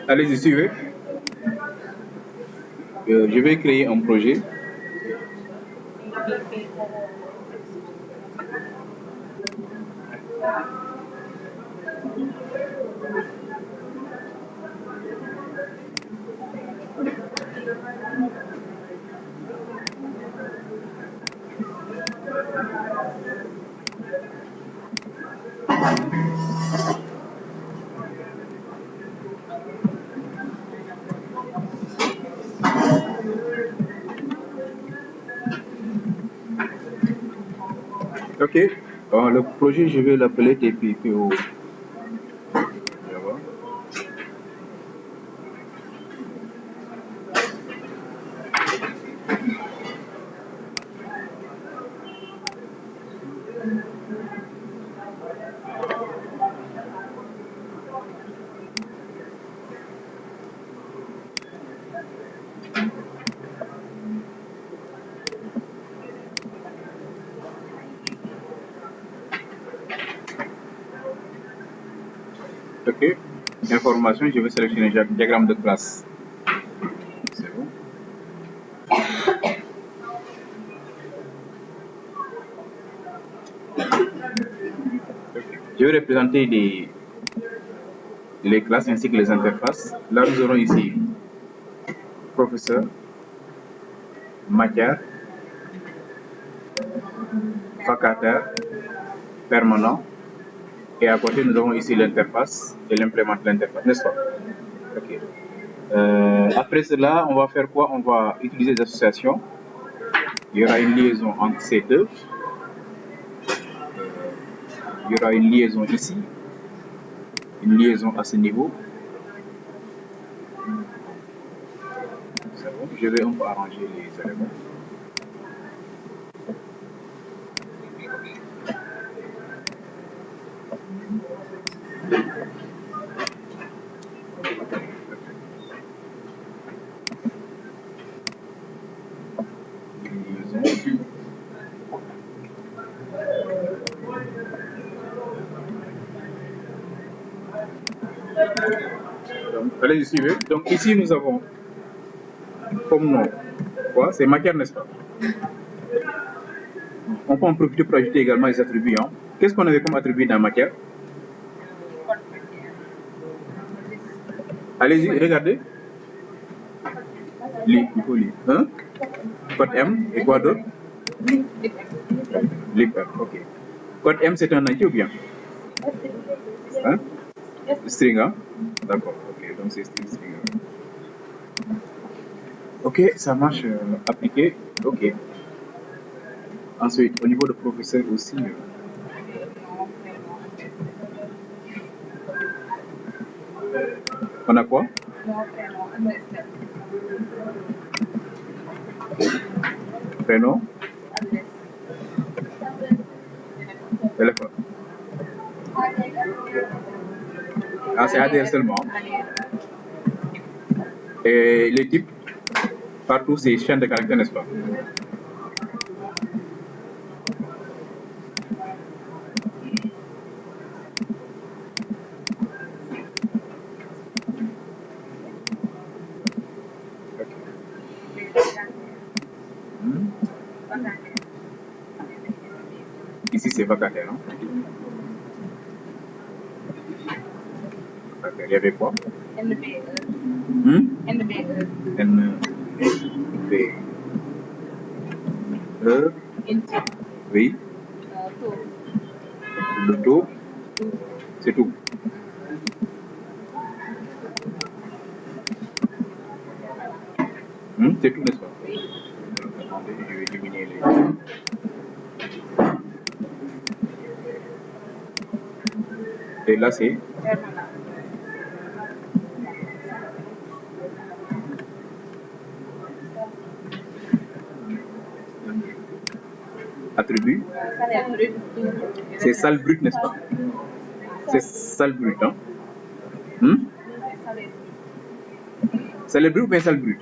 Allez-y, suivez. Je vais créer un projet. Ok. Le projet, je vais l'appeler TPPO. Ok. Information, je vais sélectionner diagramme de classe. C'est bon. Je vais représenter les classes ainsi que les interfaces. Là, nous aurons ici professeur, matière, vacataire, permanent. Et à côté, nous avons ici l'interface et l'implémente l'interface, n'est-ce pas? Ok. Après cela, on va faire quoi? On va utiliser des associations. Il y aura une liaison entre ces deux. Il y aura une liaison ici, une liaison à ce niveau. C'est bon. Je vais un peu arranger les éléments. Allez, suivez. Donc ici, nous avons comme nom, quoi? C'est matière, n'est-ce pas? On peut en profiter pour ajouter également les attributs. Hein. Qu'est-ce qu'on avait comme attribut dans matière? Allez-y, regardez. Hein? Code M et quoi d'autre? Lib, ok. Code M, c'est un entier ou bien? Hein? String, hein? D'accord, ok, donc c'est string. Ok, ça marche, appliqué, ok. Ensuite, au niveau de professeur aussi, on a quoi? Prénom? Téléphone. Ah, c'est ADR seulement. Et les types, partout, c'est chaîne de caractères, n'est-ce pas? Ici, c'est vacataire, non? Il y avait quoi? NB. Oui. Le taux. C'est tout. C'est tout, n'est-ce pas? Je vais diminuer les... Et là, c'est... Attribut. C'est salle brute, n'est-ce pas? C'est salle brute, hein? Salle brute ou bien salle brute?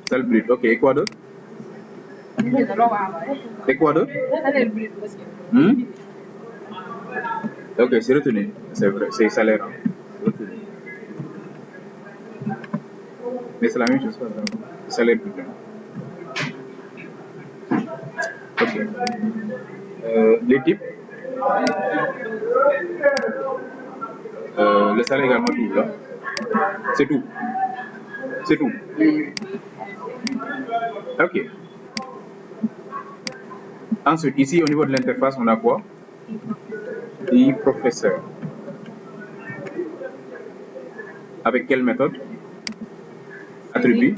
Salle brute, ok. Et quoi d'autre? Et quoi d'autre? Ok, c'est retenu. C'est vrai, c'est salaire. Hein. Retenu. Mais c'est la même chose, salaire brut. Ok. Les types, le salaire également tout là. C'est tout. C'est tout. Ok. Ensuite, ici au niveau de l'interface, on a quoi? I professeur. Avec quelle méthode? Attribut.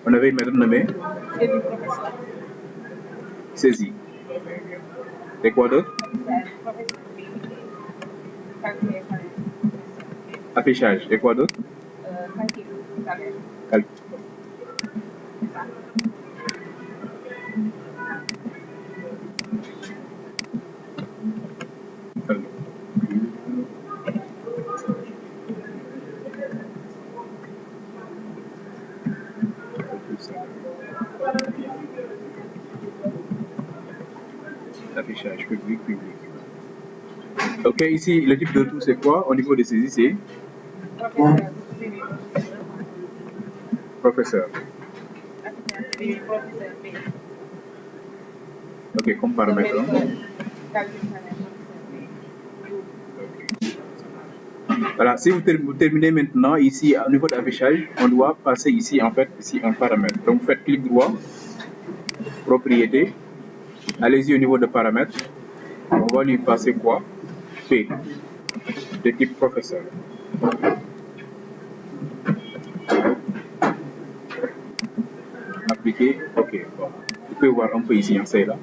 On avait une méthode nommée saisie. Et quoi d'autre? Affichage. Et quoi d'autre? Calcul. Affichage public. Ok, ici, le type de tout, c'est quoi? Au niveau de saisie, c'est professeur. Ok, comme paramètre. Voilà, si vous terminez maintenant, ici, au niveau de l'affichage, on doit passer ici, en fait, ici, un paramètre. Donc, vous faites clic droit, propriété, allez-y au niveau de paramètres, on va lui passer quoi? P, de type professeur. Appliquer, ok, bon. Vous pouvez voir un peu ici, hein, c'est là.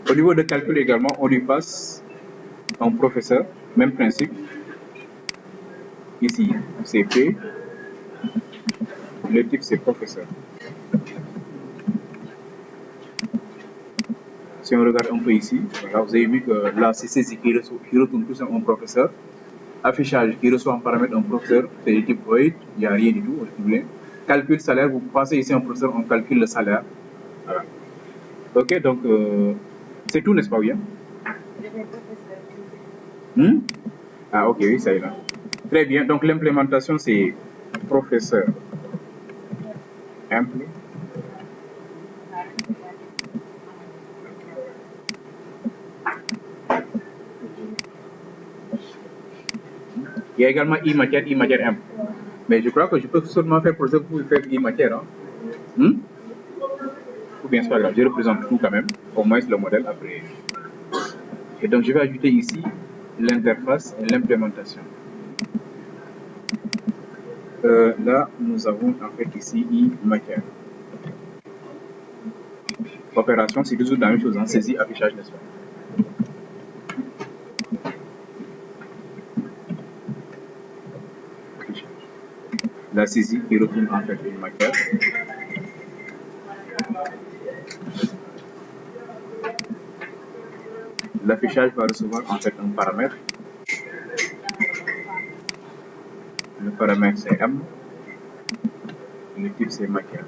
Au niveau de calcul également, on lui passe un professeur, même principe. Ici, c'est P, le type c'est professeur. Si on regarde un peu ici, voilà, vous avez vu que là c'est saisie qui retourne tout simplement un professeur. Affichage qui reçoit en paramètre un professeur, c'est du type void, il n'y a rien du tout. Calcul salaire, vous passez ici un professeur, on calcule le salaire. Voilà. Ok, donc c'est tout, n'est-ce pas bien? Ah ok, oui, ça y est là. Très bien, donc l'implémentation c'est professeur. Impl. Il y a également e-matière M. Mais je crois que je peux seulement faire professeur pour faire e-matière. Hein? Ou bien c'est pas grave, je représente tout quand même, au moins le modèle après. Et donc je vais ajouter ici l'interface et l'implémentation. Là, nous avons en fait ici e-matière. Opération, c'est toujours la même chose, hein, saisie, affichage, n'est-ce pas? La saisie qui retourne en fait une matière. L'affichage va recevoir en fait un paramètre. Le paramètre c'est M. Le type c'est matière.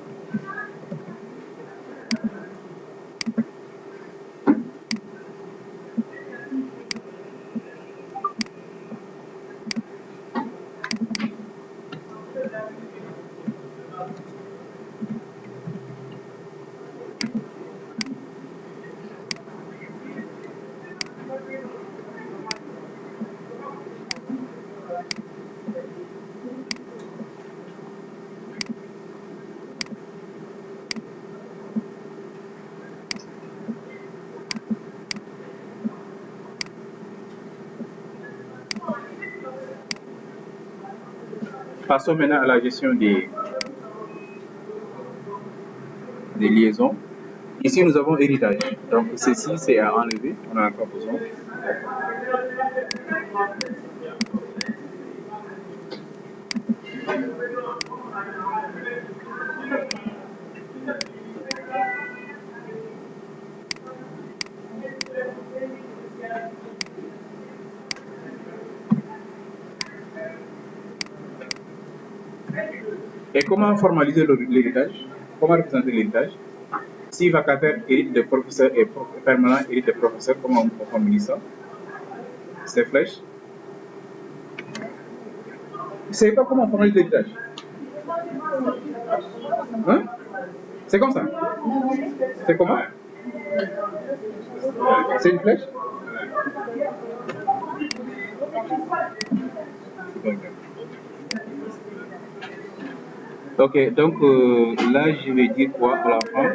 Passons maintenant à la gestion des liaisons. Ici, nous avons héritage. Donc, ceci, c'est à enlever. On n'en a pas besoin. Et comment formaliser l'héritage? Comment représenter l'héritage? Si vacataire hérite de professeur et permanent hérite de professeur, comment on formalise ça? Ces flèches. Vous ne savez pas comment on formalise l'héritage? Hein? C'est comme ça. C'est comment? C'est une flèche? Ok, donc là je vais dire quoi à la fin?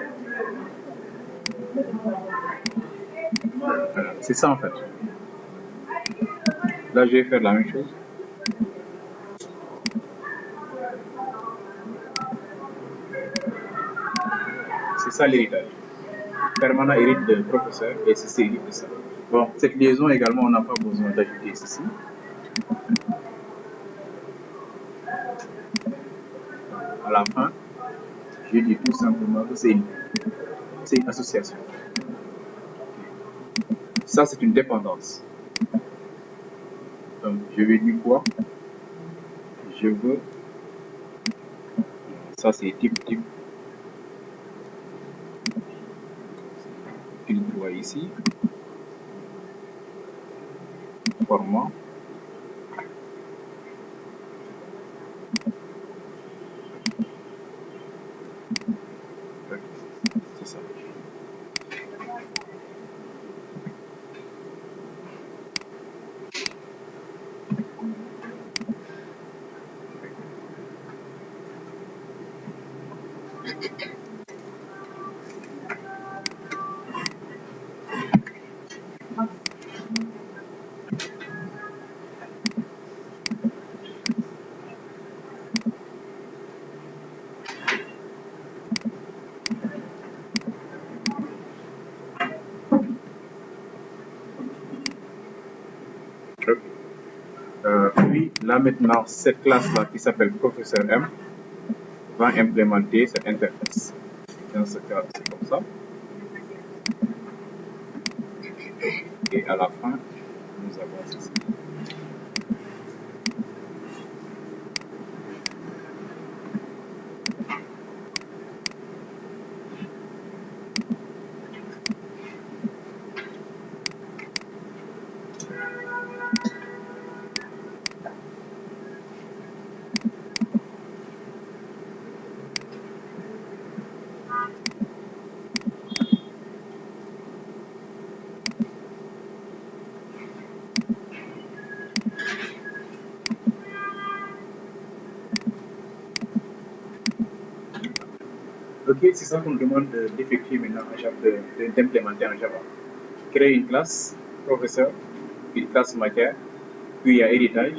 Voilà, c'est ça en fait. Là je vais faire la même chose. C'est ça l'héritage. Permanent hérite de professeur et ceci hérite de ça. Bon, cette liaison également, on n'a pas besoin d'ajouter ceci. À la fin, je dis tout simplement que c'est une association. Ça, c'est une dépendance. Donc, je vais dire quoi? Je veux. Ça, c'est type. Clic droit ici. Format. C'est ça. Puis là maintenant, cette classe-là qui s'appelle professeur M va implémenter cette interface. Dans ce cas, c'est comme ça. Et à la fin, nous avons ceci. Ok, c'est ça qu'on demande d'effectuer maintenant d'implémenter en Java. Créer une classe professeur, une classe matière, puis il y a héritage.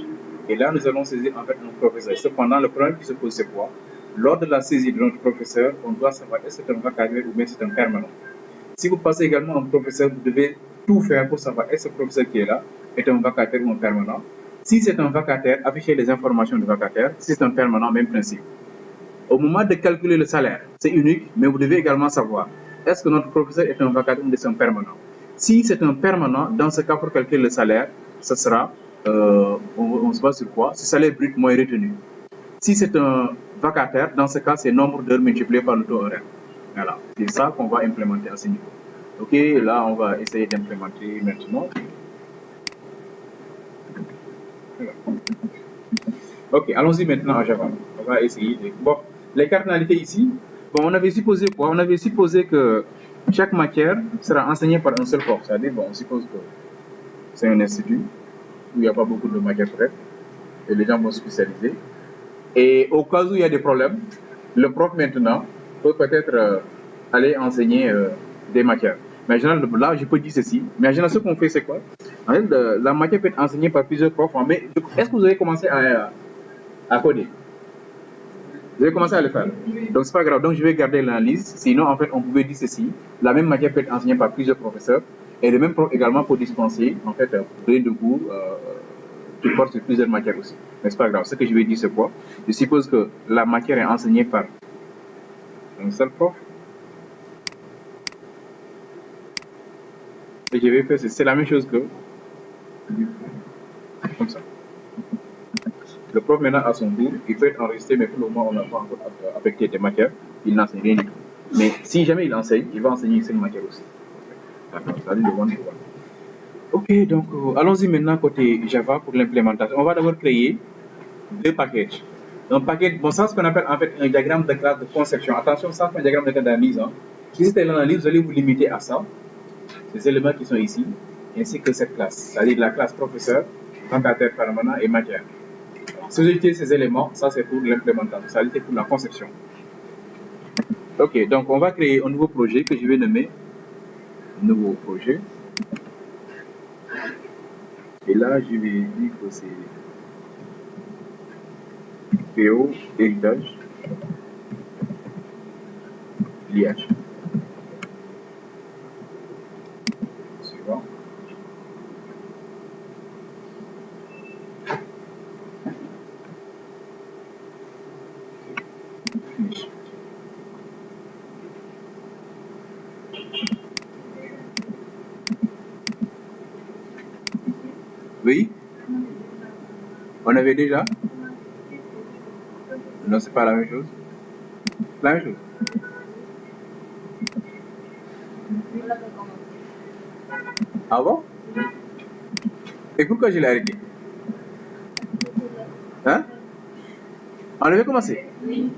Et là, nous allons saisir en fait notre professeur. Cependant, le problème qui se pose, c'est quoi? Lors de la saisie de notre professeur, on doit savoir est-ce que c'est un vacataire ou bien c'est un permanent. Si vous passez également un professeur, vous devez tout faire pour savoir est-ce que le professeur qui est là est un vacataire ou un permanent. Si c'est un vacataire, affichez les informations du vacataire. Si c'est un permanent, même principe. Au moment de calculer le salaire, c'est unique, mais vous devez également savoir est-ce que notre professeur est un vacataire ou c'est un permanent. Si c'est un permanent, dans ce cas, pour calculer le salaire, ce sera, on se base sur quoi? Ce salaire brut moins retenu. Si c'est un vacataire, dans ce cas, c'est nombre d'heures multiplié par le taux horaire. Voilà, c'est ça qu'on va implémenter à ce niveau. Ok, là, on va essayer d'implémenter maintenant. Ok, allons-y maintenant à Java. On va essayer de... Bon, les cardinalités ici, bon, on avait supposé quoi? On avait supposé que chaque matière sera enseignée par un seul prof. C'est-à-dire, bon, on suppose que c'est un institut où il n'y a pas beaucoup de matières prêtes et les gens vont se spécialiser. Et au cas où il y a des problèmes, le prof maintenant peut peut-être aller enseigner des matières. Mais là, je peux dire ceci. Mais en général, ce qu'on fait, c'est quoi? En fait, la matière peut être enseignée par plusieurs profs. Mais est-ce que vous avez commencé à coder? Vous avez commencé à le faire. Donc, c'est pas grave. Donc, je vais garder l'analyse. Sinon, en fait, on pouvait dire ceci. La même matière peut être enseignée par plusieurs professeurs. Et le même prof également pour dispenser, en fait, donner de cours qui portent sur plusieurs matières aussi. Mais c'est pas grave. Ce que je vais dire, c'est quoi? Je suppose que la matière est enseignée par un seul prof. Et je vais faire, c'est la même chose que comme ça. Le prof maintenant à son tour, il peut être enregistré, mais pour le moment on n'a pas encore affecté des matières, il n'enseigne rien du tout. Mais si jamais il enseigne, il va enseigner une seule matière aussi. D'accord, ça dit le one to one. Ok, donc allons-y maintenant côté Java pour l'implémentation. On va d'abord créer deux packages. Un package, bon, ça, ce qu'on appelle en fait un diagramme de classe de conception. Attention, ça, c'est un diagramme de classe d'analyse. Hein. Si c'était l'analyse, vous allez vous limiter à ça, ces éléments qui sont ici, ainsi que cette classe, c'est-à-dire la classe professeur, vacataire permanent et matière. Si vous utilisez ces éléments, ça c'est pour l'implémentation, ça c'est pour la conception. Ok, donc on va créer un nouveau projet que je vais nommer nouveau projet. Et là, je vais dire que c'est PO héritage liage. Suivant. Finish. Oui? On avait déjà? Non, c'est pas la même chose. La même chose. Ah bon? Et pourquoi je l'ai arrêté? Hein? On avait commencé? Oui.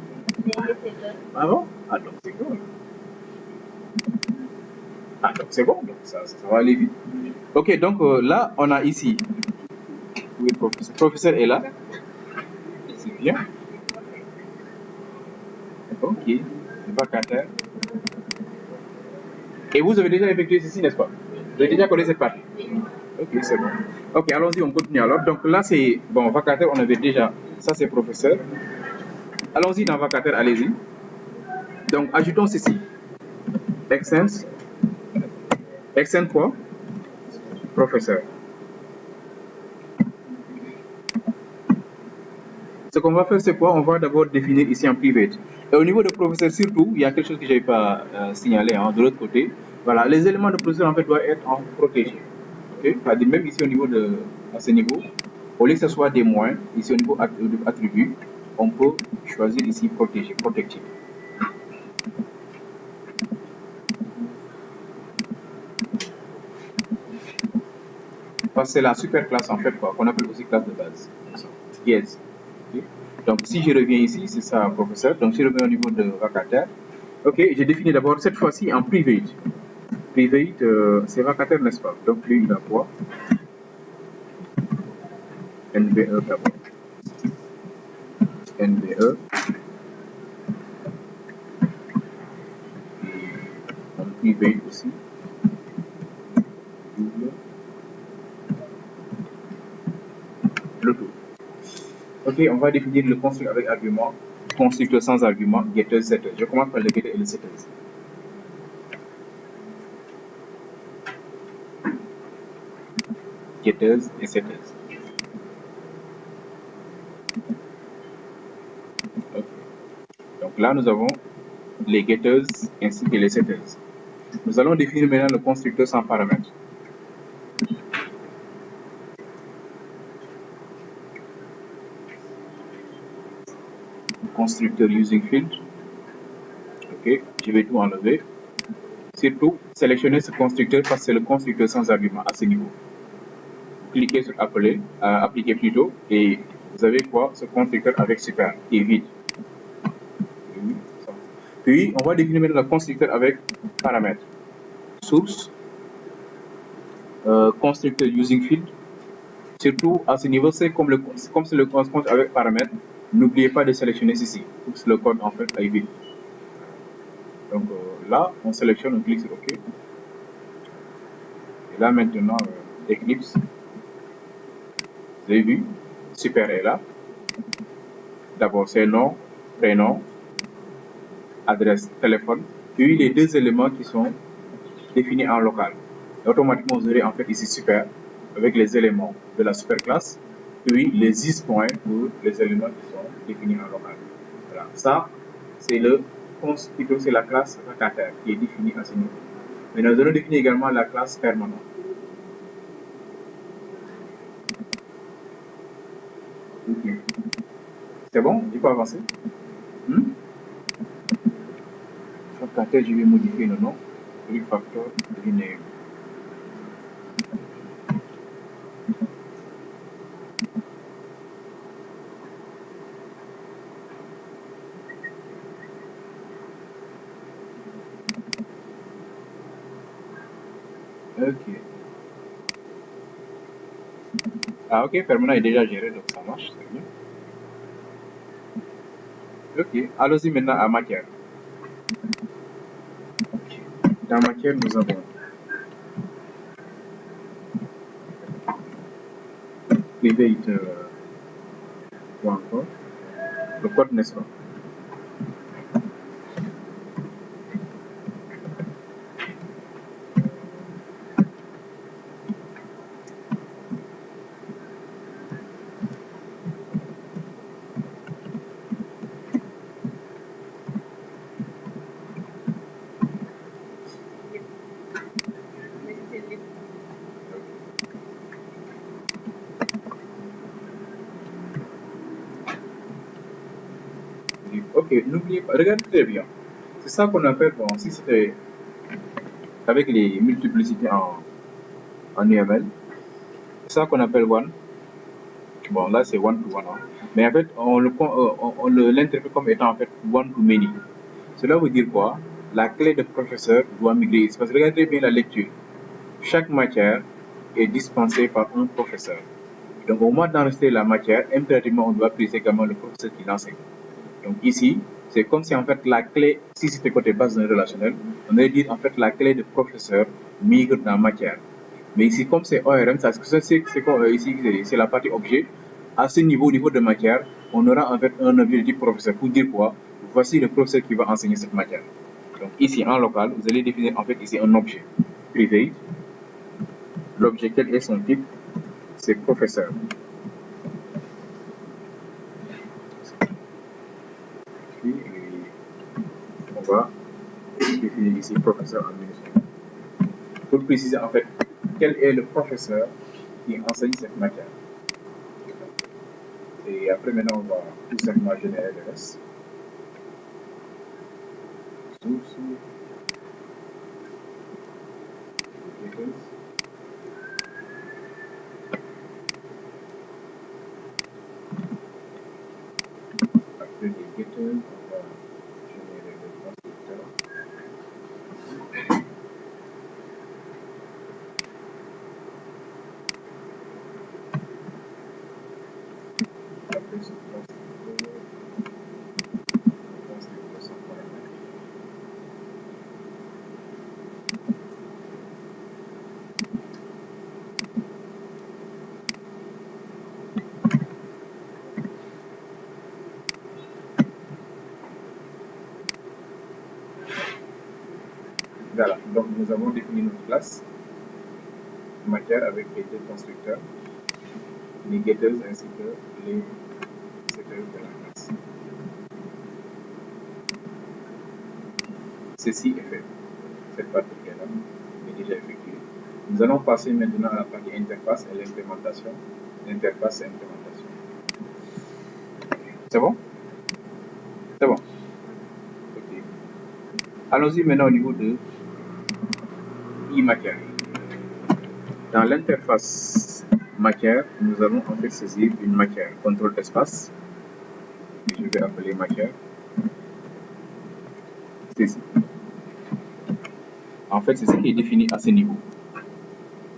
Ah bon? Ah donc c'est bon. Ah donc c'est bon, donc ça va aller vite. Ok, donc là on a ici. Oui, le professeur est là. C'est bien. Ok, vacataire. Et vous avez déjà effectué ceci, n'est-ce pas? Vous avez déjà connu cette partie? Ok, c'est bon. Ok, allons-y, on continue alors. Donc là, c'est, bon, vacataire, on avait déjà, ça c'est professeur. Allons-y dans vacataire, allez-y. Donc, ajoutons ceci. Extend quoi? Professeur. Ce qu'on va faire, c'est quoi? On va d'abord définir ici en private. Et au niveau de professeur, surtout, il y a quelque chose que je n'avais pas signalé hein, de l'autre côté. Voilà, les éléments de professeur, en fait, doivent être en protégé. Okay? Même ici, au niveau de, à ce niveau, au lieu que ce soit des moins, ici, au niveau attribut, on peut choisir ici protégé, protected. Parce que c'est la super classe, en fait, quoi, qu'on appelle aussi classe de base. Yes. Okay? Donc, si je reviens ici, c'est ça, professeur. Donc, si je reviens au niveau de vacataire, ok, j'ai défini d'abord cette fois-ci en private. Private, c'est vacataire, n'est-ce pas? Donc, lui, il a quoi? NBE d'abord. NBE. Et en private aussi. Double. Le tout. Ok, on va définir le constructeur avec argument. Constructeur sans argument, getter, setter. Je commence par le getter et le setter. Getters et setters. Okay. Donc là, nous avons les getters ainsi que les setters. Nous allons définir maintenant le constructeur sans paramètres. Constructeur using field. Ok, je vais tout enlever. Surtout, sélectionnez ce constructeur parce que c'est le constructeur sans argument à ce niveau. Cliquez sur appeler, appliquer plutôt, et vous avez quoi? Ce constructeur avec super qui est vide. Puis, on va définir maintenant le constructeur avec paramètres. Source, constructeur using field. Surtout à ce niveau, c'est comme c'est le constructeur avec paramètres. N'oubliez pas de sélectionner ceci pour que le code en fait aille vite. Donc là, on sélectionne, on clique sur OK. Et là maintenant, Eclipse. Vous avez vu, super est là. D'abord, c'est nom, prénom, adresse, téléphone. Puis les deux éléments qui sont définis en local. Et automatiquement, vous aurez en fait ici super avec les éléments de la super classe. Puis les is-points pour les éléments qui sont définis en local. Voilà. Ça, c'est c'est la classe vacataire qui est définie à ce niveau. Mais nous allons définir également la classe permanente. Okay. C'est bon? Il faut avancer. Facteur, je vais modifier le nom. Refactor rename. Ok. Ah ok, permanent est déjà géré, donc ça marche, c'est bien. Ok, allons-y maintenant à matière. Okay. Dans matière, nous avons private ou encore le code, n'est-ce pas? Ok, n'oubliez pas, regardez très bien. C'est ça qu'on appelle, bon, si c'était avec les multiplicités en UML, c'est ça qu'on appelle one. Bon, là c'est one to one, hein. Mais en fait, on l'interprète comme étant en fait one to many. Cela veut dire quoi? La clé de professeur doit migrer ici. Parce que regardez bien la lecture. Chaque matière est dispensée par un professeur. Donc, au moment d'enregistrer la matière, impérativement, on doit préciser également le professeur qui l'enseigne. Donc, ici, c'est comme si en fait la clé, si c'était côté base de données relationnelle, on allait dire en fait la clé de professeur migre dans la matière. Mais ici, comme c'est ORM, c'est la partie objet. À ce niveau, au niveau de matière, on aura en fait un objet de professeur pour dire quoi? Voici le professeur qui va enseigner cette matière. Donc ici, en local, vous allez définir en fait ici un objet privé. L'objet, quel est son type? C'est professeur. Puis, on va définir ici professeur en minuscule. Pour préciser en fait quel est le professeur qui enseigne cette matière. Et après, maintenant, on va tout simplement générer le reste. Source, après les getters, on va générer le constructeur. Après ce constructeur, son paramètre. Voilà, donc nous avons défini notre classe matière avec les deux constructeurs, les getters ainsi que les setters de la classe. Ceci est fait. Cette partie qui est là est déjà effectuée. Nous allons passer maintenant à la partie interface et l'implémentation. Interface et implémentation. C'est bon? C'est bon. Ok. Allons-y maintenant au niveau de e-matière. Dans l'interface matière, nous allons en fait saisir une matière, contrôle d'espace, que je vais appeler matière. Saisie. En fait, c'est ce qui est défini à ce niveau.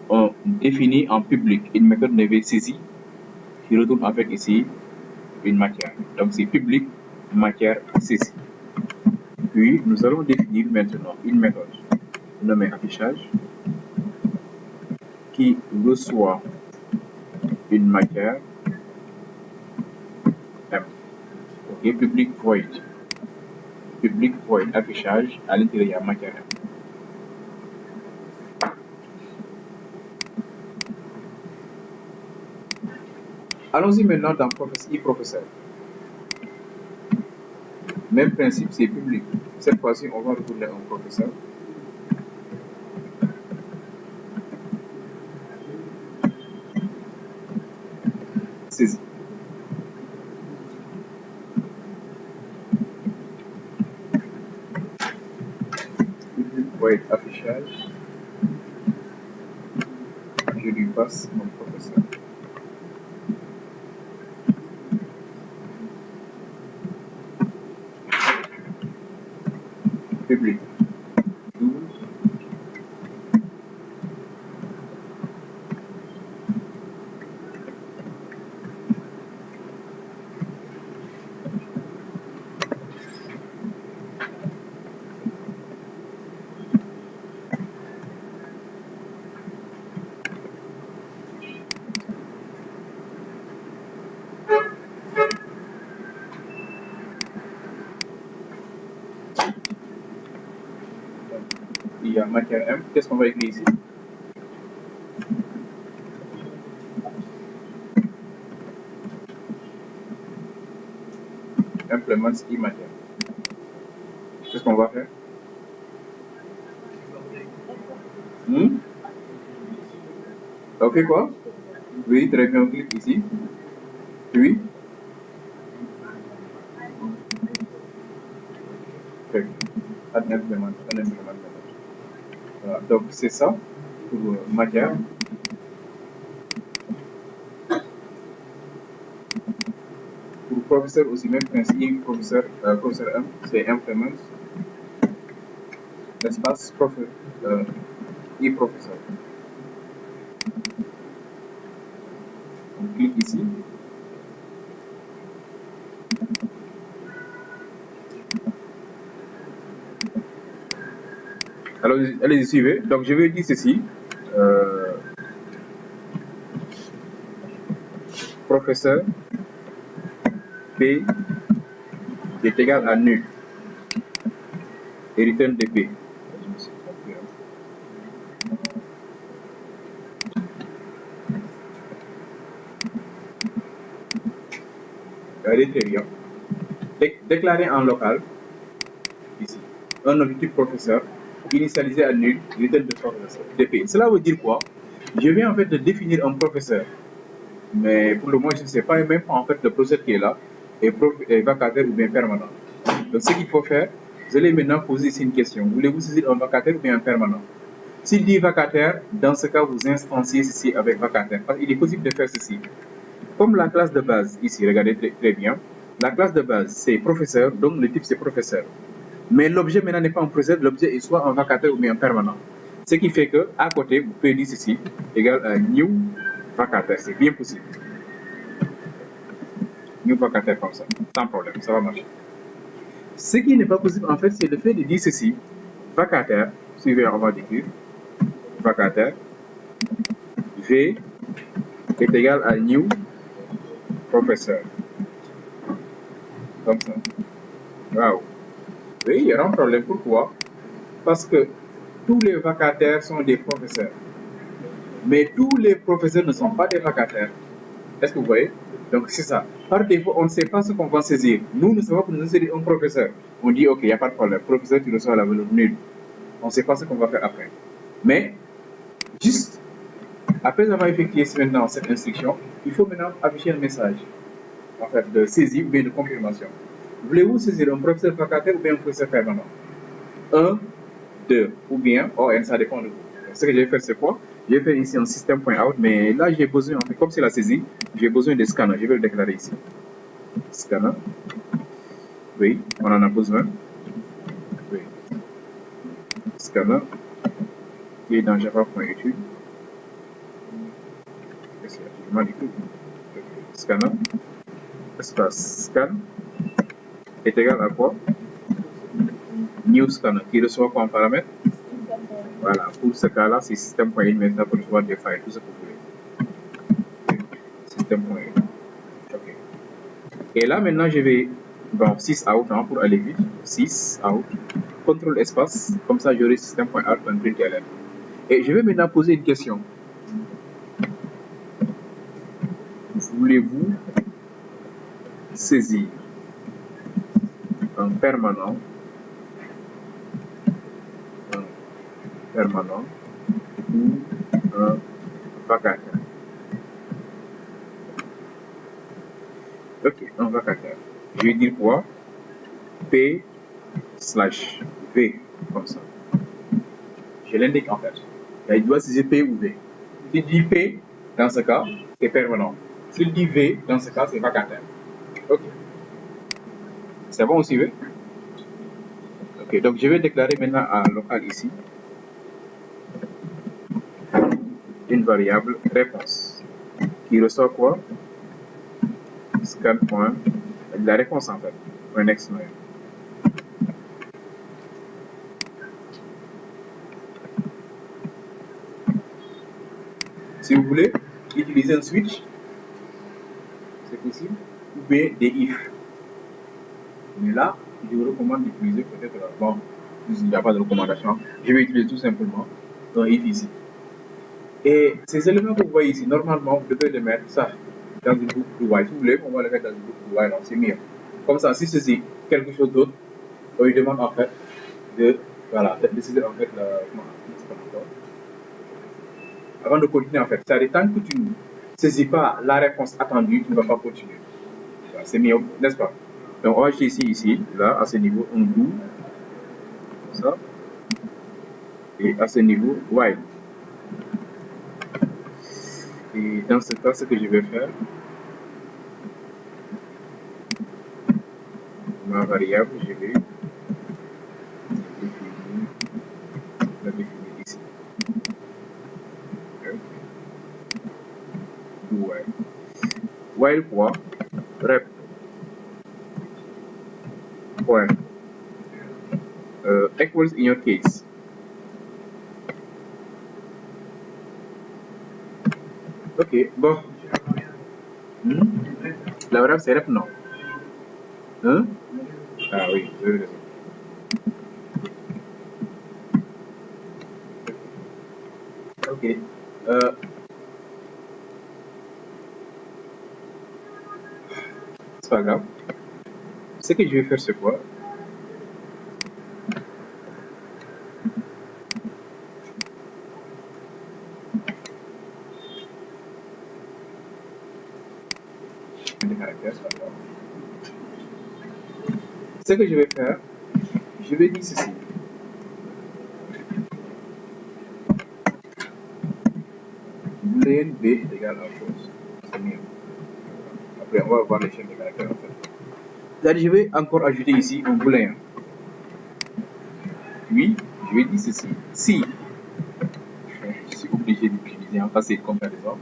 On définit en public une méthode navy saisie qui retourne en fait ici une matière. Donc c'est public, matière, saisie. Puis nous allons définir maintenant une méthode nommée affichage qui reçoit une matière M. Ok, public void. Public void affichage à l'intérieur matière M. Allons-y maintenant dans e-professeur. Même principe, c'est public. Cette fois-ci, on va retourner un professeur. Saisie. void affichage, je lui passe mon professeur. Public 12. Il y a matière M. Qu'est-ce qu'on va écrire ici? Implément e-matière. Qu'est-ce qu'on va faire? On fait quoi? Oui, très bien, on clique ici. Puis, un implément. Voilà, donc c'est ça pour matière. Pour professeur aussi, même principe, professeur M, c'est implement, espace e-professeur. On clique ici. Alors, allez-y, suivez. Donc, je vais dire ceci. Professeur P est égal à nul. Et return de P. Regardez très bien. Déclarer en local, ici, un objectif professeur, initialisé à nul, return de professeur, de P. Cela veut dire quoi? Je viens en fait de définir un professeur. Mais pour le moment, je ne sais pas même pas en fait le professeur qui est là est vacataire ou bien permanent. Donc, ce qu'il faut faire, vous allez maintenant poser ici une question. Voulez-vous saisir un vacataire ou bien un permanent? S'il dit vacataire, dans ce cas, vous instanciez ceci avec vacataire. Parce qu'il est possible de faire ceci. Comme la classe de base, ici, regardez très bien. La classe de base, c'est professeur, donc le type c'est professeur. Mais l'objet maintenant n'est pas un professeur, l'objet est soit un vacataire ou bien un permanent. Ce qui fait que à côté, vous pouvez dire ceci, égal à new vacataire. C'est bien possible. New vacataire comme ça, sans problème, ça va marcher. Ce qui n'est pas possible en fait, c'est le fait de dire ceci, vacataire, suivez, on va décrire, vacataire, V est égal à new professeur. Comme ça. Waouh. Oui, il y aura un problème. Pourquoi? Parce que tous les vacataires sont des professeurs. Mais tous les professeurs ne sont pas des vacataires. Est-ce que vous voyez? Donc c'est ça. Par défaut, on ne sait pas ce qu'on va saisir. Nous ne savons pas que nous saisir un professeur. On dit, ok, il n'y a pas de problème. Professeur, tu reçois la valeur nulle. On ne sait pas ce qu'on va faire après. Mais, juste, après avoir effectué maintenant cette instruction, il faut maintenant afficher un message, en fait, de saisie ou bien de confirmation. Voulez-vous saisir un professeur vacataire ou bien un professeur permanent? 1, 2, ou bien, ça dépend de vous. Ce que je vais faire, c'est quoi? Je vais faire ici un système.out, mais là, j'ai besoin, en fait, comme c'est la saisie, j'ai besoin de scanner. Je vais le déclarer ici. Scanner. Oui, on en a besoin. Oui. Scanner. Qui est dans java.etude. Scanner. Espace scan est égal à quoi? New scanner qui reçoit comme paramètre. Voilà, pour ce cas-là, c'est système.in maintenant pour recevoir des files, tout ce que vous voulez. Système.in. Ok. Et là, maintenant, je vais, bon, 6 out hein, pour aller vite. 6 out. Contrôle espace. Comme ça, j'aurai système.out.println. Et je vais maintenant poser une question. Voulez-vous saisir un permanent ou un vacataire? Ok, un vacataire. Je vais dire quoi? P/V, comme ça. je l'indique en fait. Il doit saisir P ou V. S'il dit P, dans ce cas, c'est permanent. S'il dit V, dans ce cas, c'est vacataire. Ok. C'est bon aussi, oui? Ok, donc je vais déclarer maintenant un local ici une variable réponse qui reçoit quoi? Scan point, la réponse en fait, un next name. Si vous voulez utiliser un switch, c'est possible, ou bien des if. Mais là, je vous recommande d'utiliser peut-être, bon, il n'y a pas de recommandation, je vais utiliser tout simplement un if ici. Et ces éléments que vous voyez ici, normalement, vous devez les mettre ça dans une boucle de while. Si vous voulez, on va les mettre dans une boucle de while, c'est mieux. Comme ça, si ceci quelque chose d'autre, on lui demande en fait de, voilà, de décider en fait avant de continuer en fait. C'est-à-dire, tant que tu ne saisis pas la réponse attendue, tu ne vas pas continuer. C'est mieux, n'est-ce pas? Donc, on va ajouter ici, là, à ce niveau, un do, ça, et à ce niveau, while. Et dans ce cas, ce que je vais faire, ma variable, je vais la définir ici. While. While quoi? Rep. Point. Equals in your case. Ok, bon. La variable c'est rep non. Hein? Ah oui, vous avez raison. Ok. C'est pas grave. Ce que je vais faire, c'est quoi? Des caractères, c'est pas grave. Ce que je vais faire, je vais dire ceci. Boolean B est égal à chose. C'est mieux. Après, on va voir les chaînes de caractères en fait. C'est-à-dire, je vais encore ajouter ici un booléen. Puis, je vais dire ceci. Si, je suis obligé d'utiliser un passé de comparaison.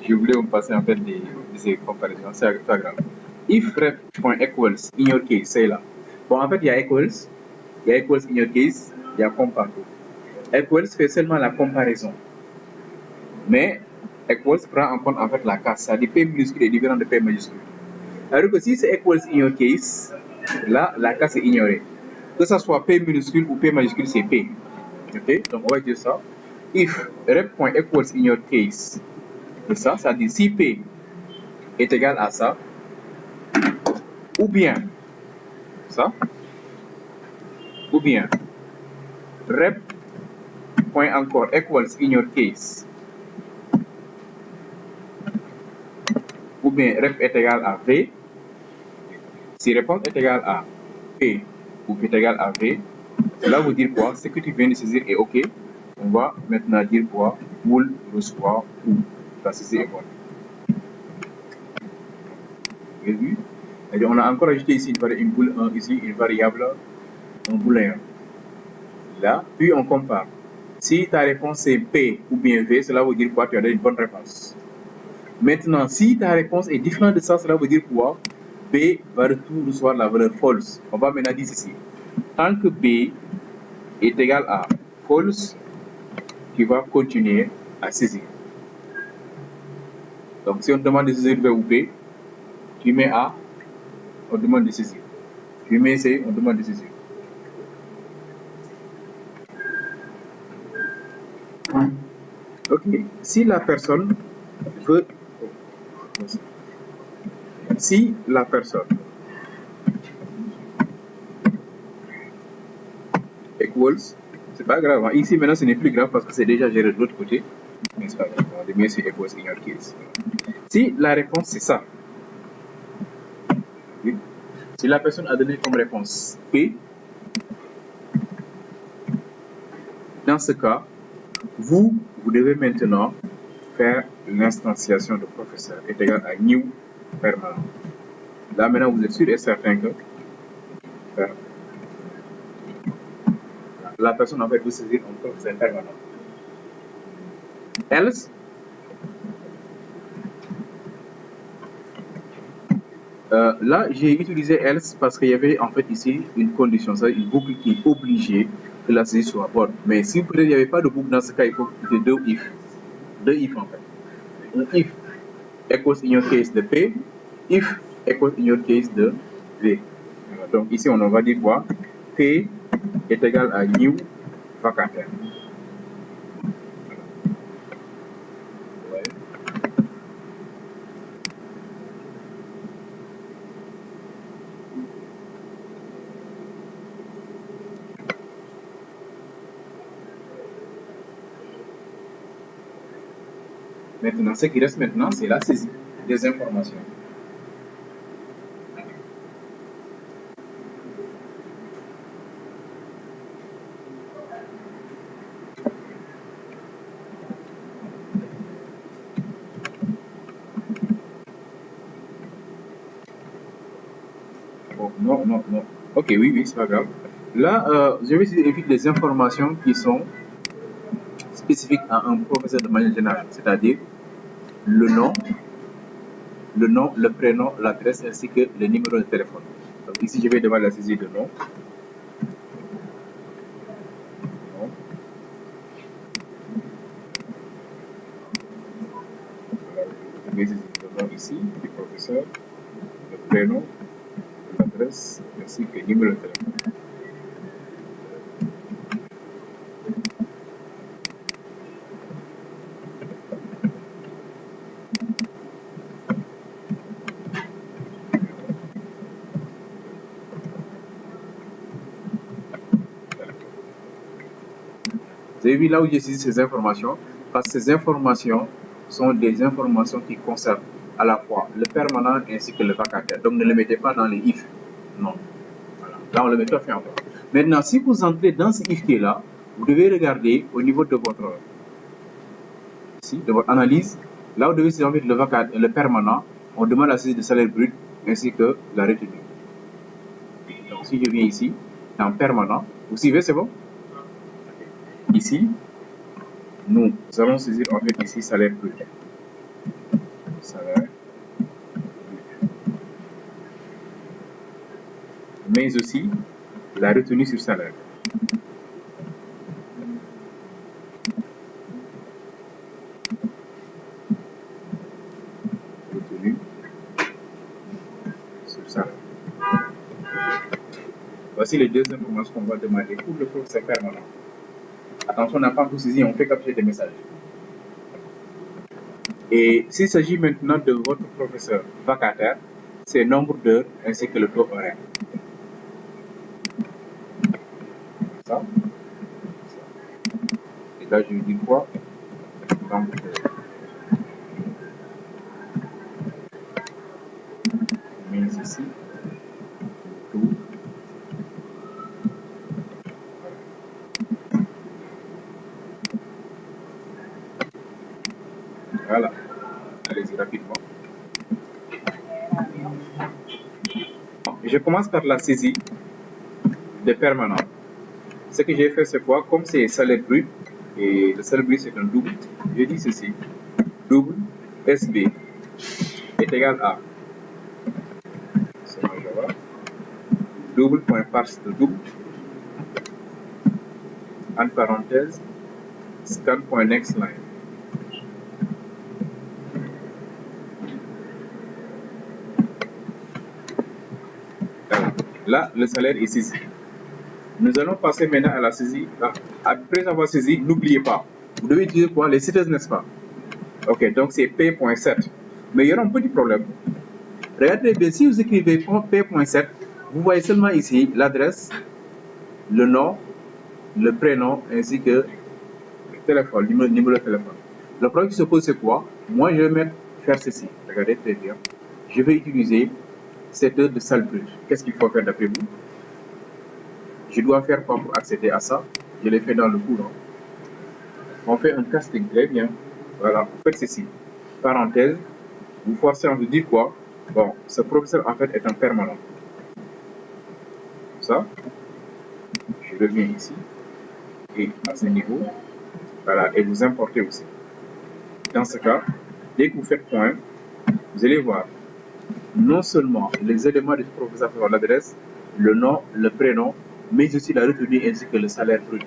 Je voulais me passer en fait des comparaisons, c'est pas grave. If ref.equals in your case, c'est là. Bon, en fait, il y a equals in your case, il y a com partout. Equals fait seulement la comparaison. Mais equals prend en compte en fait la case, c'est-à-dire P minuscule est différent de P majuscule. Alors que si c'est equals in your case, là, la case est ignorée. Que ce soit P minuscule ou P majuscule, c'est P. Ok, donc on va dire ça. If ref.equals in your case, c'est ça, c'est-à-dire si P est égal à ça, ou bien ça, ou bien rep point encore equals in your case, ou bien rep est égal à V. Si réponse est égale à P ou P est égal à V, cela veut dire quoi? Ce que tu viens de saisir est OK. On va maintenant dire quoi? Bool reçoit ou. La saisie est bonne. Vous avez vu? Et on a encore ajouté ici une variable, un booléen. Là, puis on compare. Si ta réponse est P ou bien V, cela veut dire quoi? Tu as donné une bonne réponse. Maintenant, si ta réponse est différente de ça, cela veut dire quoi? B va recevoir la valeur false. On va maintenant dire ceci. Tant que B est égal à false, tu vas continuer à saisir. Donc, si on demande de saisir V ou B, tu mets A, on demande de saisir. Tu mets C, on demande de saisir. Ok. Si la personne veut... Si la personne equals, c'est pas grave. Ici, maintenant, ce n'est plus grave parce que c'est déjà géré de l'autre côté. Mais c'est pas grave. Le mieux, c'est equals in your case. Si la réponse, c'est ça. Okay. Si la personne a donné comme réponse P, dans ce cas, vous devez maintenant faire l'instanciation de professeur est égal à new permanent. Là, maintenant, vous êtes sûr et certain que la personne en fait vous saisir un professeur permanent. Else, là, j'ai utilisé else parce qu'il y avait en fait ici une condition, c'est une boucle qui est obligée que la saisie soit bonne. Mais si peut-être il n'y avait pas de boucle dans ce cas, il faut utiliser deux if en fait. Un if equals in your case de P, if equals in your case de V. Donc ici on va dire quoi? P est égal à new vacataire. Maintenant, ce qui reste maintenant, c'est la saisie des informations. Oh, non. Ok, oui, c'est pas grave. Là, je vais essayer d'éviter les informations qui sont spécifiques à un professeur de manière générale, c'est-à-dire le nom, le prénom, l'adresse ainsi que le numéro de téléphone. Donc ici, je vais devoir la saisie de nom. Je vais saisir le nom ici du professeur, le prénom, l'adresse ainsi que le numéro de téléphone. Vous avez vu là où j'ai saisi ces informations, parce que ces informations sont des informations qui concernent à la fois le permanent ainsi que le vacataire. Donc ne le mettez pas dans les if. Non. Voilà. Là on le met tout à fait en place. Maintenant, si vous entrez dans ce if qui est là, vous devez regarder au niveau de votre analyse. Là vous devez saisir le vacataire, le permanent, on demande la saisie de salaire brut ainsi que la retenue. Donc si je viens ici, dans permanent, vous suivez, c'est bon? Ici, nous allons saisir en fait ici salaire brut. Salaire brut. Mais aussi la retenue sur salaire. Retenue sur salaire. Voici les deux informations qu'on va demander pour le professeur permanent. Attention, on n'a pas tout saisi, on fait capturer des messages. Et s'il s'agit maintenant de votre professeur vacataire, c'est nombre d'heures ainsi que le taux horaire. Ça. Et là, je lui dis quoi? Nombre d'heures. Je mets ici tout. Voilà. Allez-y rapidement. Je commence par la saisie de permanent. Ce que j'ai fait, c'est quoi? Comme c'est salaire brut, et le salaire brut c'est un double, je dis ceci. Double SB est égal à double.parse de double, entre parenthèses, scan.nextLine. Là, le salaire est saisi. Nous allons passer maintenant à la saisie. Après avoir saisi, n'oubliez pas, vous devez utiliser quoi? Les citers, n'est-ce pas? Ok, donc c'est P.7. Mais il y aura un petit problème. Regardez bien, si vous écrivez P.7, vous voyez seulement ici l'adresse, le nom, le prénom, ainsi que le téléphone, le numéro de téléphone. Le problème qui se pose, c'est quoi? Moi, je vais faire ceci. Regardez très bien. Je vais utiliser cette heure de salle brute. Qu'est-ce qu'il faut faire d'après vous? Je dois faire quoi pour accéder à ça? Je l'ai fait dans le courant. On fait un casting, très bien. Voilà, vous faites ceci. Parenthèse, vous forcez, on veut dire quoi? Bon, ce professeur en fait est un permanent. Ça, je reviens ici. Et à ce niveau, voilà, et vous importez aussi. Dans ce cas, dès que vous faites point, vous allez voir non seulement les éléments du professeur sur l'adresse, le nom, le prénom, mais aussi la retenue ainsi que le salaire brut.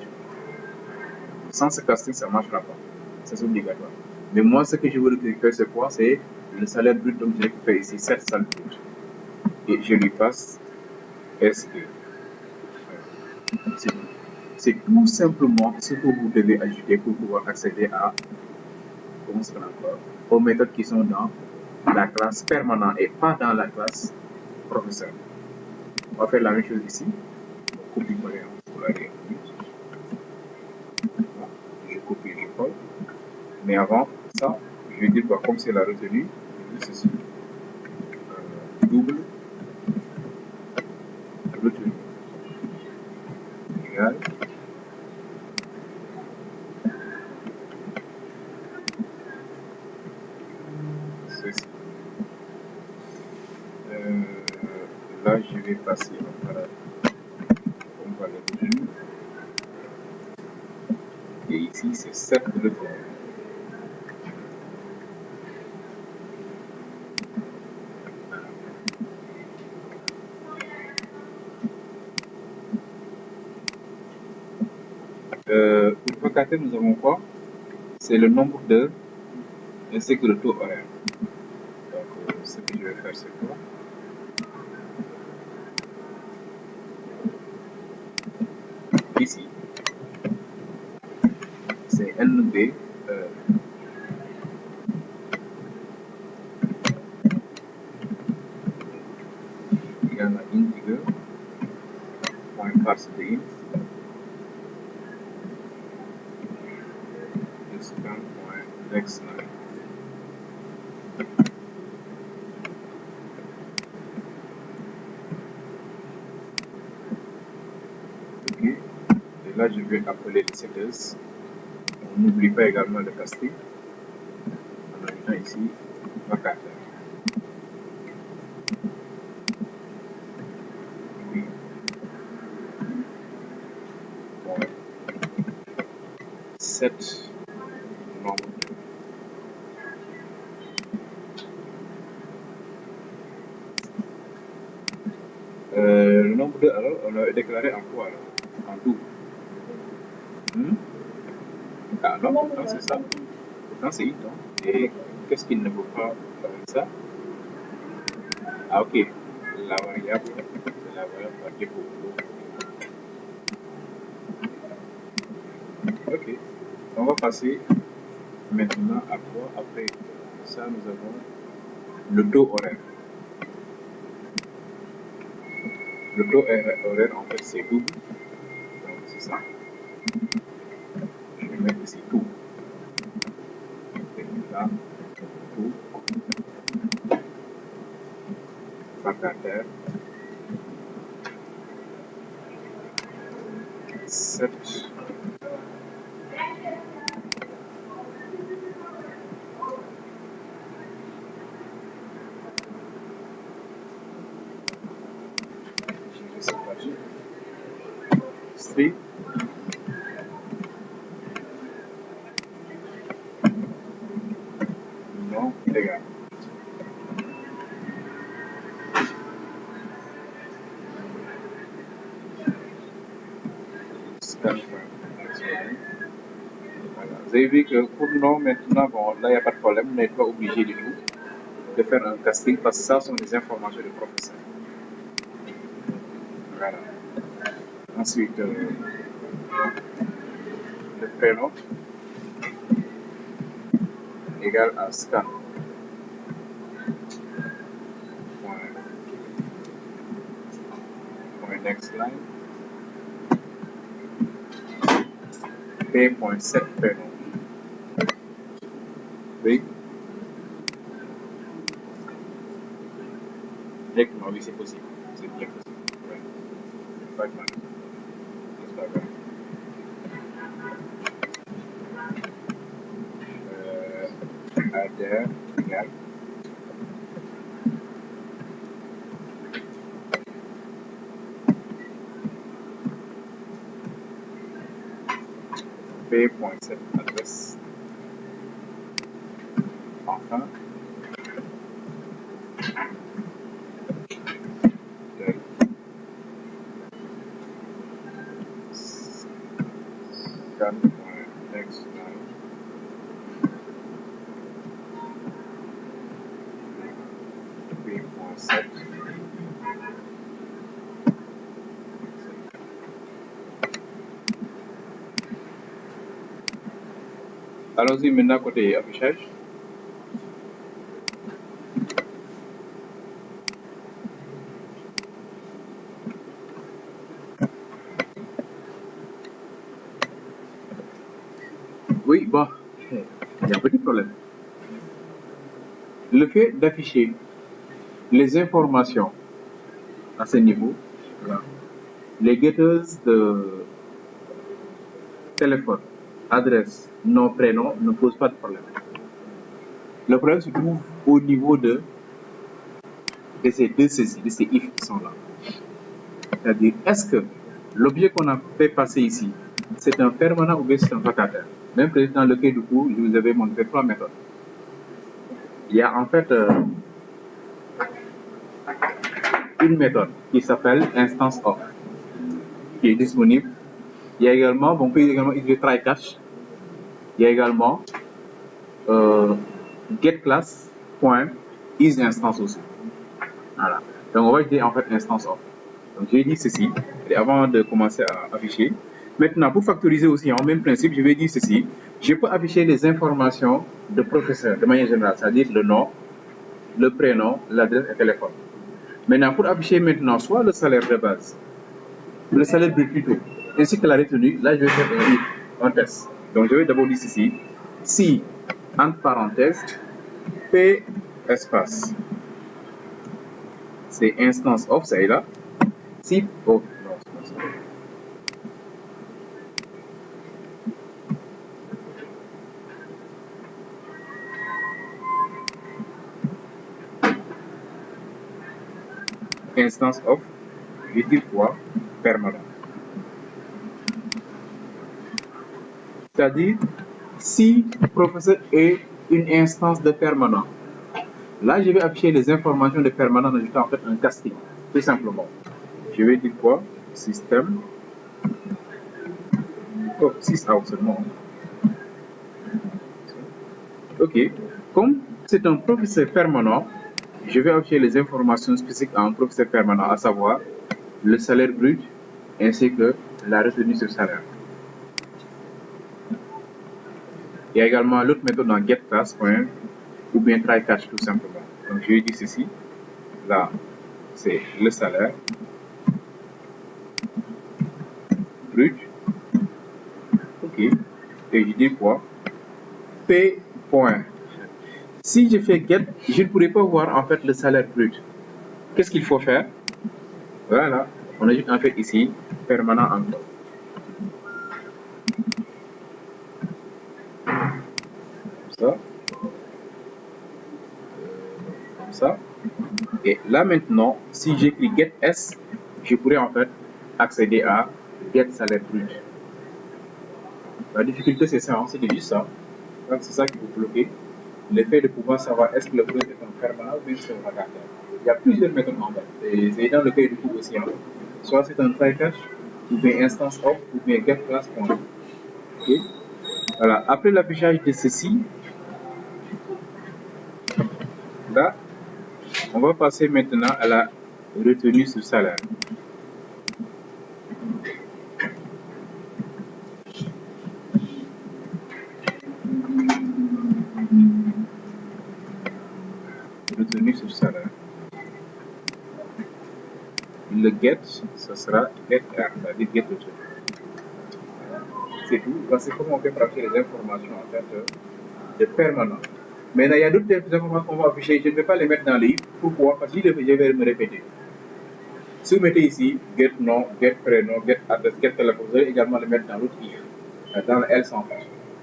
Sans ce casting, ça ne marchera pas. C'est obligatoire. Mais moi, ce que je veux récupérer, c'est quoi? C'est le salaire brut. Donc, je récupère ici 7 salaires brut. Et je lui passe SE. C'est tout simplement ce que vous devez ajouter pour pouvoir accéder à, comment ça s'appelle encore, aux méthodes qui sont dans la classe permanente et pas dans la classe professeur. On va faire la même chose ici. On copie pour aller je copie, je colle. Mais avant ça, je vais dire quoi, comme c'est la retenue, je dis ceci. Double retenue égale ceci. Là, je vais passer on va le retenue. Et ici, c'est 7 retenues. Pour vacater, nous avons quoi? C'est le nombre d'heures ainsi que le taux horaire. Donc, ce que je vais faire, c'est quoi? Ici, c'est NB égale à integer point parse de int scan point next line. Ok, et là je vais appeler les setters. On n'oublie pas également le casting en ajoutant ici vacataire. Oui. Bon. 7 nombre de le nombre de, alors, on l'a déclaré en quoi alors? En double. Ah non, pourtant c'est ça. Pourtant c'est int. Et qu'est-ce qu'il ne veut pas avec ça? Ah ok, la variable, c'est la variable par défaut. Ok, on va passer maintenant à quoi? Après ça, nous avons le taux horaire. Le taux horaire, en fait, c'est double. Donc, c'est ça. Je vais mettre ici tout. Et là, tout. Vacataire. 7. Je vais séparer. Street. Non, illégal. Voilà. Vous avez vu que pour nous, maintenant, bon, là, il n'y a pas de problème, on n'est pas obligé du tout de faire un casting parce que ça sont des informations du professeur. Voilà. Ensuite, le prénom égal à scan. Point next line. P.set prénom. Oui. Directement, oui, c'est possible. C'est bien possible. Ouais. Pas de mal. C'est pas grave. salaire égale P.set adresse. Enfin, scan.next line P.set. Allons-y maintenant côté affichage. Oui, bon, il y a un petit problème. Le fait d'afficher les informations à ce niveau, voilà, les getters de téléphone, adresse, nom, prénom ne pose pas de problème. Le problème se trouve au niveau de ces deux saisies, de ces if qui sont là. C'est-à-dire, est-ce que l'objet qu'on a fait passer ici, c'est un permanent ou bien c'est un vacataire? Même dans le cas du coup, je vous avais montré trois méthodes. Il y a en fait une méthode qui s'appelle instance of, qui est disponible. Il y a également, on peut également utiliser try catch. Il y a également getClass.isInstance aussi. Voilà. Donc on va utiliser en fait instance of. Donc j'ai dit ceci, et avant de commencer à afficher. Maintenant, pour factoriser aussi en même principe, je vais dire ceci. Je peux afficher les informations de professeur de manière générale, c'est-à-dire le nom, le prénom, l'adresse et le téléphone. Maintenant, pour afficher maintenant soit le salaire de base, le salaire de plutôt, ainsi que la retenue, là je vais faire un test. Donc je vais d'abord dire ceci. Si, entre parenthèses, P espace, c'est instance of, ça est là. Si, oh, non, c'est pas ça. Instance of, je dis quoi? Permanent. C'est-à-dire, si professeur est une instance de permanent, là je vais afficher les informations de permanent en ajoutant en fait un casting, tout simplement. Je vais dire quoi? Système. Oh, 6 out seulement. Ok. Comme c'est un professeur permanent, je vais afficher les informations spécifiques à un professeur permanent, à savoir le salaire brut ainsi que la retenue sur salaire. Il y a également l'autre méthode dans getClass ou bien try-catch tout simplement. Donc je vais dire ceci. Là, c'est le salaire brut. Ok. Et je dis quoi? P. Si je fais get, je ne pourrai pas voir en fait le salaire brut. Qu'est-ce qu'il faut faire? Voilà. On ajoute en fait ici permanent encore. Ça. Comme ça. Et là maintenant, si j'écris get s, je pourrais en fait accéder à get salaire brut. La difficulté c'est ça, c'est juste ça. Donc c'est ça qui vous bloque. Le fait de pouvoir savoir est-ce que le brut est un permanent ou bien c'est un vacataire. Il y a plusieurs méthodes en fait. Et c'est dans le cas du coup aussi. Hein. Soit c'est un try catch, ou bien instance of, ou bien get class. Ok. Voilà. Après l'affichage de ceci, là, on va passer maintenant à la retenue sur salaire. Retenue sur salaire. Le get, ce sera get R, c'est-à-dire get retenue. C'est tout. C'est comment on fait pour afficher les informations en fait de permanent. Maintenant, il y a d'autres informations qu'on va afficher. Je ne vais pas les mettre dans le livre. Pourquoi? Parce que je vais me répéter. Si vous mettez ici get nom, get prénom, get adresse, get téléphone, vous allez également le mettre dans l'autre livre, dans le L100.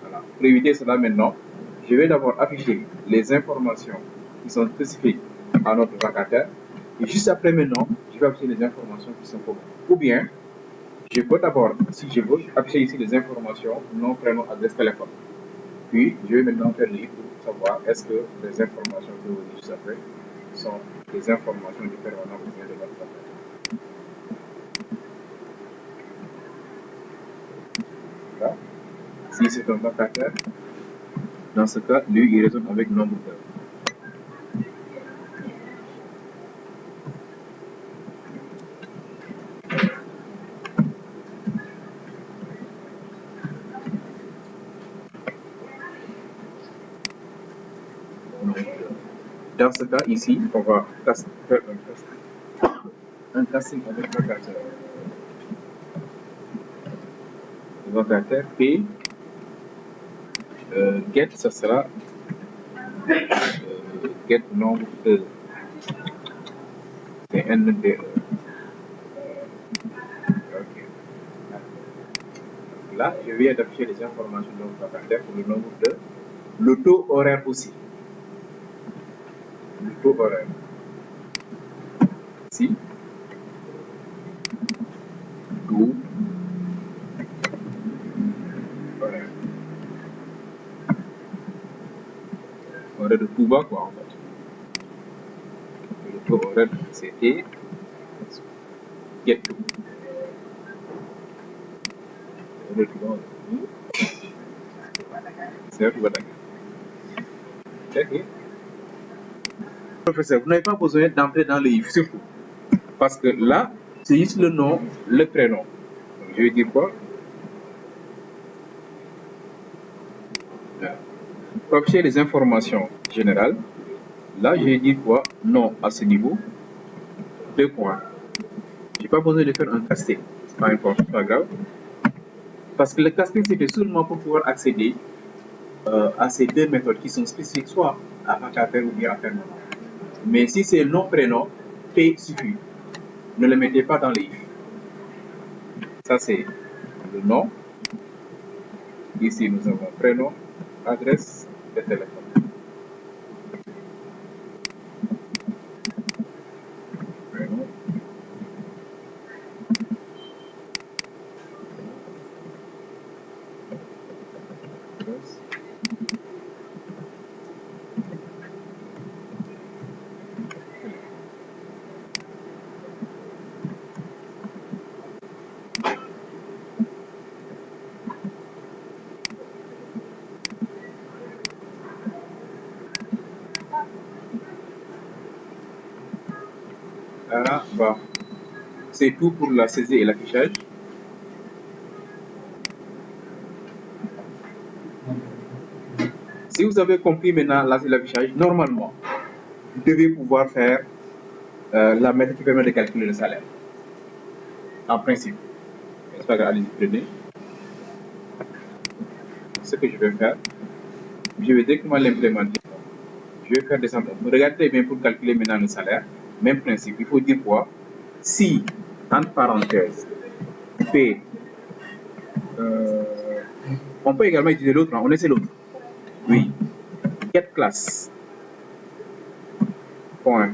Voilà. Pour éviter cela maintenant, je vais d'abord afficher les informations qui sont spécifiques à notre vacataire. Et juste après maintenant, je vais afficher les informations qui sont communes. Ou bien, je peux d'abord, si je veux, afficher ici les informations, nom, prénom, adresse, téléphone. Puis, je vais maintenant faire le pour savoir est-ce que les informations que vous dites juste après sont les informations du permanent ou bien de votre vacataire. Là, si c'est un vacataire, dans ce cas, lui, il résonne avec nombre d'heures. Dans ce cas, ici, on va faire un casting avec vacataire. Le vacataire P, get, ça sera get nombre de. C'est NDE. Ok. Là, je viens d'afficher les informations de notre vacataire pour le nombre de. Le taux horaire aussi. Le taux horaire. Ici. Taux horaire. Horaire de tout bas, quoi, en fait. Le taux horaire, c'était get to. C'est tout bas. Ok. Professeur, vous n'avez pas besoin d'entrer dans le if, surtout. Parce que là, c'est juste le nom, le prénom. Donc, je vais dire quoi? Pour afficher les informations générales, là, je vais dire quoi? Nom à ce niveau. 2 points. Je n'ai pas besoin de faire un casting. C'est pas important, c'est pas grave. Parce que le casting, c'était seulement pour pouvoir accéder à ces deux méthodes qui sont spécifiques, soit à vacataire ou bien à permanent. Mais si c'est nom, prénom, P suffit. Ne le mettez pas dans les if. Ça, c'est le nom. Ici, nous avons prénom, adresse et téléphone. Prénom. Adresse. Bah, c'est tout pour la saisie et l'affichage. Si vous avez compris maintenant l'affichage, normalement, vous devez pouvoir faire la méthode qui permet de calculer le salaire. En principe. C'est pas grave, allez-y, prenez. Ce que je vais faire, je vais directement l'implémenter. Je vais faire descendre. Regardez bien pour calculer maintenant le salaire. Même principe. Il faut dire quoi? Si, entre parenthèses, P, on peut également utiliser l'autre, hein, on essaie l'autre. Oui. Get class. Point.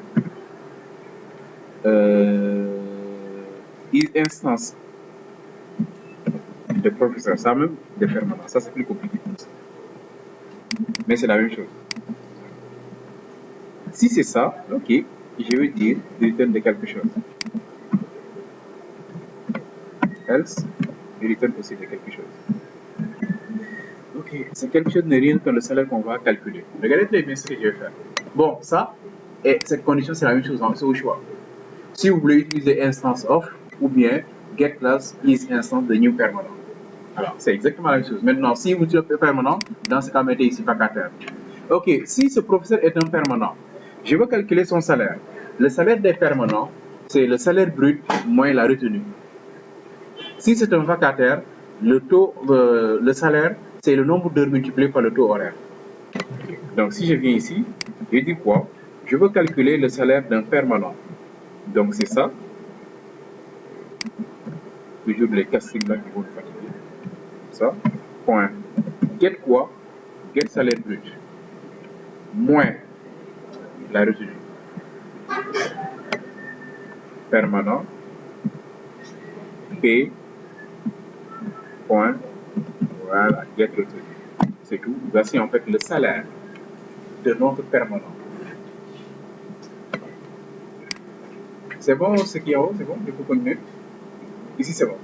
Instance de professeur. Ça même de permanent. Ça c'est plus compliqué. Mais c'est la même chose. Si c'est ça, ok, je vais dire return de quelque chose. Else, return aussi de quelque chose. Ok, c'est quelque chose n'est rien que le salaire qu'on va calculer. Regardez très bien ce que je vais faire. Bon, ça, et cette condition, c'est la même chose, hein, c'est au choix. Si vous voulez utiliser instance of ou bien get class is instance de new permanent. Alors, c'est exactement la même chose. Maintenant, si vous utilisez permanent, dans ce cas, mettez ici vacataire. Ok, si ce professeur est un permanent, je veux calculer son salaire. Le salaire des permanents, c'est le salaire brut moins la retenue. Si c'est un vacataire, le salaire, c'est le nombre d'heures multiplié par le taux horaire. Donc, si je viens ici, je dis quoi? Je veux calculer le salaire d'un permanent. Donc, c'est ça. Toujours les castings là qui vont nous fatiguer. Ça. Point. Get quoi? Get salaire brut. moins la retenue. Permanent P point, voilà, get retenu. C'est tout. Voici en fait le salaire de notre permanent. C'est bon ce qui est en haut, c'est bon, je peux continuer. Ici c'est bon.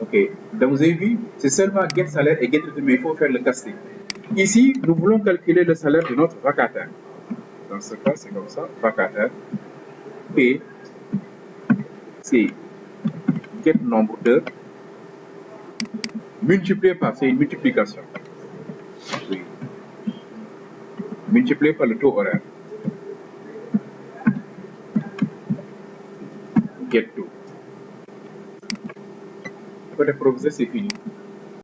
Ok, donc vous avez vu, c'est seulement get salaire et get retenu, mais il faut faire le casting. Ici, nous voulons calculer le salaire de notre vacataire. Dans ce cas, c'est comme ça, vacataire. P, c'est get nombre d'heures multiplié par, c'est une multiplication. Oui. Multiplié par le taux horaire. Get to. Côté proviseur, c'est fini.